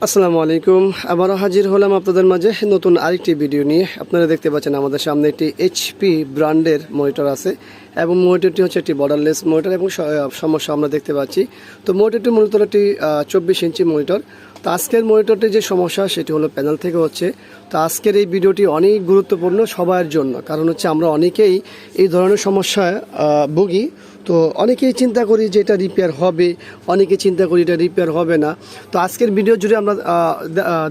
আসসালামু আলাইকুম। আবারও হাজির হলাম আপনাদের মাঝে নতুন আরেকটি ভিডিও নিয়ে। আপনারা দেখতে পাচ্ছেন আমাদের সামনে একটি এইচপি ব্র্যান্ডের মনিটর আছে এবং মনিটরটি হচ্ছে একটি বর্ডারলেস মনিটর এবং সমস্যা আমরা দেখতে পাচ্ছি। তো মনিটরটি মূলত একটি 24 ইঞ্চি মনিটর। তো আজকের মনিটরটির যে সমস্যা সেটি হলো প্যানেল থেকে হচ্ছে। তো আজকের এই ভিডিওটি অনেক গুরুত্বপূর্ণ সবার জন্য, কারণ হচ্ছে আমরা অনেকেই এই ধরনের সমস্যায় ভুগি। তো অনেকেই চিন্তা করি যে এটা রিপেয়ার হবে, অনেকে চিন্তা করি এটা রিপেয়ার হবে না। তো আজকের ভিডিও জুড়ে আমরা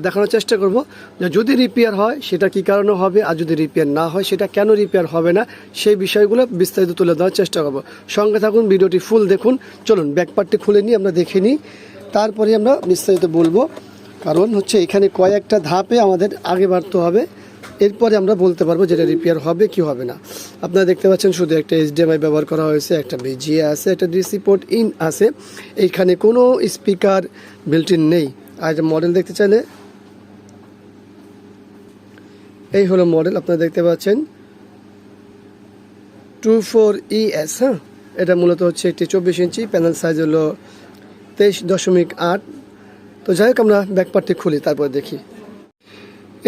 দেখানোর চেষ্টা করব যে যদি রিপেয়ার হয় সেটা কী কারণে হবে, আর যদি রিপেয়ার না হয় সেটা কেন রিপেয়ার হবে না, সেই বিষয়গুলো বিস্তারিত তুলে দেওয়ার চেষ্টা করব। সঙ্গে থাকুন, ভিডিওটি ফুল দেখুন। চলুন ব্যাকপার্টটি খুলে নিয়ে আমরা দেখে নিই, তারপরে আমরা বিস্তারিত বলবো। কারণ হচ্ছে এখানে কয়েকটা ধাপে আমাদের আগে বাড়তে হবে, এরপরে আমরা বলতে পারবো যেটা রিপেয়ার হবে কি হবে না। আপনারা দেখতে পাচ্ছেন শুধু একটা HDMI ব্যবহার করা হয়েছে, একটা VGA আছে, একটা ডিসি পোর্ট ইন আছে। এইখানে কোনো স্পিকার বিল্ট ইন নেই। আর মডেল দেখতে চাইলে এই হলো মডেল, আপনারা দেখতে পাচ্ছেন 24es। হ্যাঁ, এটা মূলত হচ্ছে একটি 24 ইঞ্চি, প্যানেল সাইজ হলো 23.8। তো যাই হোক, আমরা ব্যাকপার্টটি খুলি তারপর দেখি।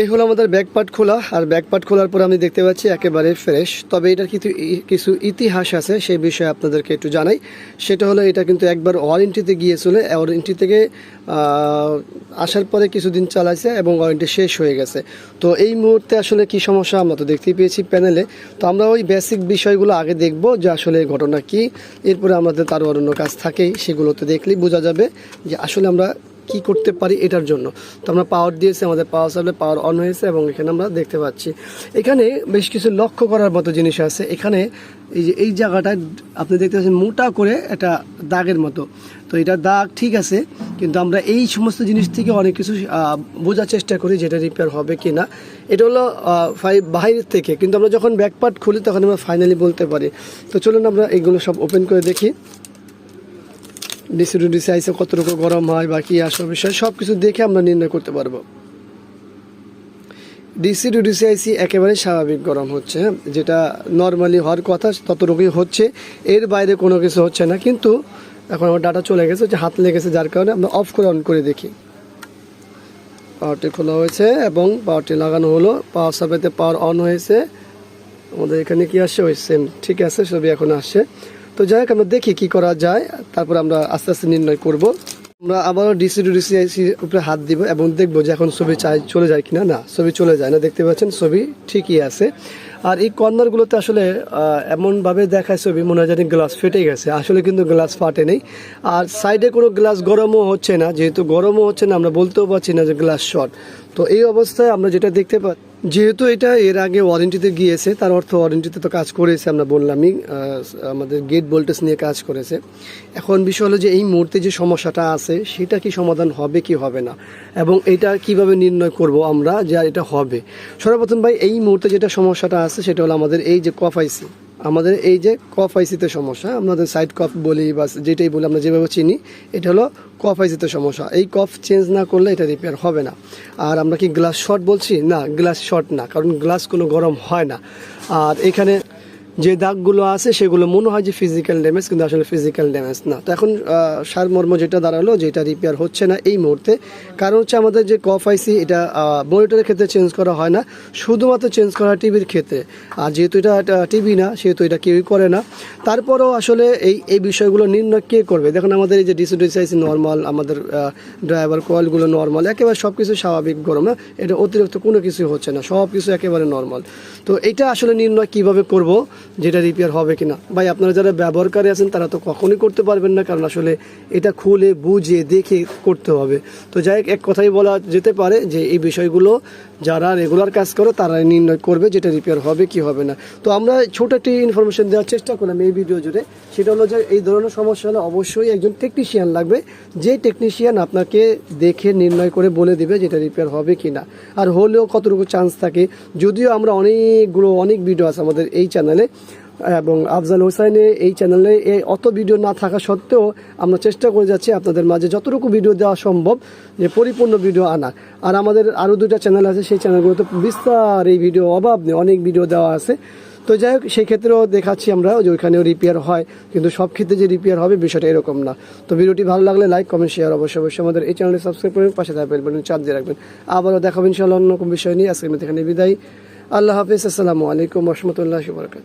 এই হলো আমাদের ব্যাকপার্ট খোলা, আর ব্যাকপার্ট খোলার পর আমি দেখতে পাচ্ছি একেবারে ফ্রেশ। তবে এটার কিছু ইতিহাস আছে, সেই বিষয়ে আপনাদেরকে একটু জানাই। সেটা হলো এটা কিন্তু একবার ওয়ারেন্টিতে গিয়েছিল, ওয়ারেন্টি থেকে আসার পরে কিছুদিন চালাইছে এবং ওয়ারেন্টি শেষ হয়ে গেছে। তো এই মুহূর্তে আসলে কি সমস্যা আমরা তো দেখতেই পেয়েছি প্যানেলে। তো আমরা ওই বেসিক বিষয়গুলো আগে দেখব যে আসলে ঘটনা কি, এরপরে আমাদের তারও অন্য কাজ থাকেই, সেগুলোতে দেখলেই বোঝা যাবে যে আসলে আমরা কি করতে পারি এটার জন্য। তো আমরা পাওয়ার দিয়েছি, আমাদের পাওয়ার সাপ্লাই পাওয়ার অন হয়েছে এবং এখানে আমরা দেখতে পাচ্ছি এখানে বেশ কিছু লক্ষ্য করার মতো জিনিস আছে। এখানে এই জায়গাটায় আপনি দেখতে পাচ্ছেন মোটা করে একটা দাগের মতো। তো এটা দাগ ঠিক আছে, কিন্তু আমরা এই সমস্ত জিনিস থেকে অনেক কিছু বোঝার চেষ্টা করি যেটা রিপেয়ার হবে কি না। এটা হলো বাইরের থেকে, কিন্তু আমরা যখন ব্যাকপার্ট খুলি তখন আমরা ফাইনালি বলতে পারি। তো চলুন আমরা এগুলো সব ওপেন করে দেখি। ডিসি টু ডিসি আইসে কতটুকু গরম হয় বা কী আসল বিষয় সব কিছু দেখে আমরা নির্ণয় করতে পারবো। ডিসি টু ডিসি আইসি একেবারে স্বাভাবিক গরম হচ্ছে, যেটা নর্মালি হওয়ার কথা ততটুকুই হচ্ছে, এর বাইরে কোনো কিছু হচ্ছে না। কিন্তু এখন আমার ডাটা চলে গেছে, যে হাত লেগেছে, যার কারণে আমরা অফ করে অন করে দেখি। পাওয়ারটি খোলা হয়েছে এবং পাওয়ারটি লাগানো হলো, পাওয়ার সাপ্লাইতে পাওয়ার অন হয়েছে। আমাদের এখানে কি আসছে, ওই সেম ঠিক আছে, সবই এখন আসছে। তো যাই হোক, আমরা দেখি কি করা যায়, তারপর আমরা আস্তে আস্তে নির্ণয় করব। আমরা আবারও ডিসি টু ডিসি আইসির উপরে হাত দিব এবং দেখবো যে এখন ছবি চলে যায় কিনা। না, ছবি চলে যায় না, দেখতে পাচ্ছেন ছবি ঠিকই আছে। আর এই কর্নারগুলোতে আসলে এমনভাবে দেখায় ছবি মনে হয় জানি গ্লাস ফেটে গেছে, আসলে কিন্তু গ্লাস ফাটে নেই। আর সাইডে কোনো গ্লাস গরমও হচ্ছে না, যেহেতু গরমও হচ্ছে না আমরা বলতেও পারছি না যে গ্লাস শর্ট। তো এই অবস্থায় আমরা যেটা দেখতে পাই, যেহেতু এটা এর আগে ওয়ারেন্টিতে গিয়েছে, তার অর্থ ওয়ারেন্টিতে তো কাজ করেছে, আমরা বললামই আমাদের গেট ভোল্টেজ নিয়ে কাজ করেছে। এখন বিষয় হলো যে এই মুহূর্তে যে সমস্যাটা আছে সেটা কি সমাধান হবে কি হবে না, এবং এটা কিভাবে নির্ণয় করব আমরা যে এটা হবে। সর্বপ্রথম ভাই, এই মুহূর্তে যেটা সমস্যাটা আছে সেটা হলো আমাদের এই যে কফ আইসি, আমাদের এই যে কফ আইসিতে সমস্যা, আমাদের সাইড কফ বলি বা যেটাই বলি আমরা যেভাবে চিনি, এটা হলো কফ আইসিতে সমস্যা। এই কফ চেঞ্জ না করলে এটা রিপেয়ার হবে না। আর আমরা কি গ্লাস শর্ট বলছি? না, গ্লাস শর্ট না, কারণ গ্লাস কোনো গরম হয় না। আর এখানে যে দাগগুলো আছে সেগুলো মনে হয় যে ফিজিক্যাল ড্যামেজ, কিন্তু আসলে ফিজিক্যাল ড্যামেজ না। তো এখন সারমর্ম যেটা দাঁড়ালো যে এটা রিপেয়ার হচ্ছে না এই মুহূর্তে, কারণ হচ্ছে আমাদের যে কফ আইসি এটা মনিটরের ক্ষেত্রে চেঞ্জ করা হয় না, শুধুমাত্র চেঞ্জ করা হয় টিভির ক্ষেত্রে। আর যেহেতু এটা টিভি না, সেহেতু এটা কেউই করে না। তারপরেও আসলে এই বিষয়গুলো নির্ণয় কে করবে? দেখুন, আমাদের এই যে ডিসি ডিসি আইসি নর্মাল, আমাদের ড্রাইভার কয়েলগুলো নর্মাল, একেবারে সব কিছু স্বাভাবিক গরম, না এটা অতিরিক্ত কোনো কিছু হচ্ছে না, সব কিছু একেবারে নর্মাল। তো এটা আসলে নির্ণয় কিভাবে করব যেটা রিপেয়ার হবে কিনা? ভাই, আপনারা যারা ব্যবহারকারী আছেন তারা তো কখনোই করতে পারবেন না, কারণ আসলে এটা খুলে বুঝে দেখে করতে হবে। তো যাই হোক, এক কথাই বলা যেতে পারে যে এই বিষয়গুলো যারা রেগুলার কাজ করে তারা নির্ণয় করবে যেটা রিপেয়ার হবে কি হবে না। তো আমরা ছোট একটি ইনফরমেশন দেওয়ার চেষ্টা করলাম এই ভিডিও জুড়ে, সেটা হলো যে এই ধরনের সমস্যা হলে অবশ্যই একজন টেকনিশিয়ান লাগবে, যে টেকনিশিয়ান আপনাকে দেখে নির্ণয় করে বলে দিবে যেটা রিপেয়ার হবে কি না, আর হলেও কতটুকু চান্স থাকে। যদিও আমরা অনেক ভিডিও আছে আমাদের এই চ্যানেলে, এবং আফজাল হোসাইনে এই চ্যানেলে অত ভিডিও না থাকা সত্ত্বেও আমরা চেষ্টা করে যাচ্ছি আপনাদের মাঝে যতটুকু ভিডিও দেওয়া সম্ভব যে পরিপূর্ণ ভিডিও আনা। আর আমাদের আরও দুটা চ্যানেল আছে, সেই চ্যানেলগুলোতে বিস্তার এই ভিডিও অভাব নেই, অনেক ভিডিও দেওয়া আছে। তো যাই হোক, সেই ক্ষেত্রেও দেখাচ্ছি আমরা যে ওইখানেও রিপেয়ার হয়, কিন্তু সব ক্ষেত্রে যে রিপেয়ার হবে বিষয়টা এরকম না। তো ভিডিওটি ভালো লাগলে লাইক, কমেন্ট, শেয়ার অবশ্যই আমাদের এই চ্যানেলে সাবস্ক্রাইব করবেন, পাশে থাকা বেল বাটন চাপ দিয়ে রাখবেন। আবারও দেখাবেন ইনশাআল্লাহ অন্য কোনো বিষয় নিয়ে। আজকে এখানে বিদায়। আল্লাহ হাফিজ। আসসালামু আলাইকুম ওয়া রাহমাতুল্লাহি ওয়া বারাকাতুহু।